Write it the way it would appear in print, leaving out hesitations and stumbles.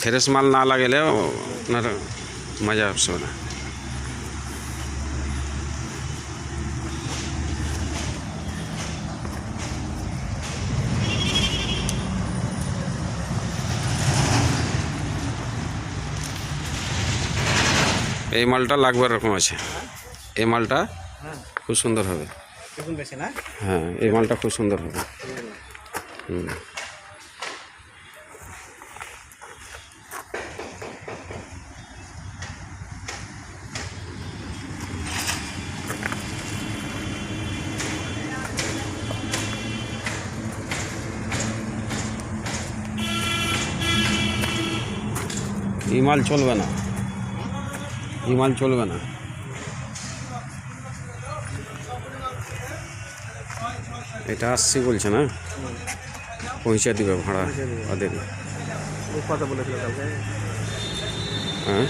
Fresh মাল না লাগালে আপনার মজা আসবে না। এই মালটা লাগবে এরকম আছে, এই মালটা খুব সুন্দর হবে। হ্যাঁ, এই মালটা খুব সুন্দর হবে। এই মাল চলবে না, এই মাল চলবে না। এটা আসছি বলছে না, পৌঁছে দিবে ভাড়া ওদের। কথা বলেছিল কালকে। হ্যাঁ।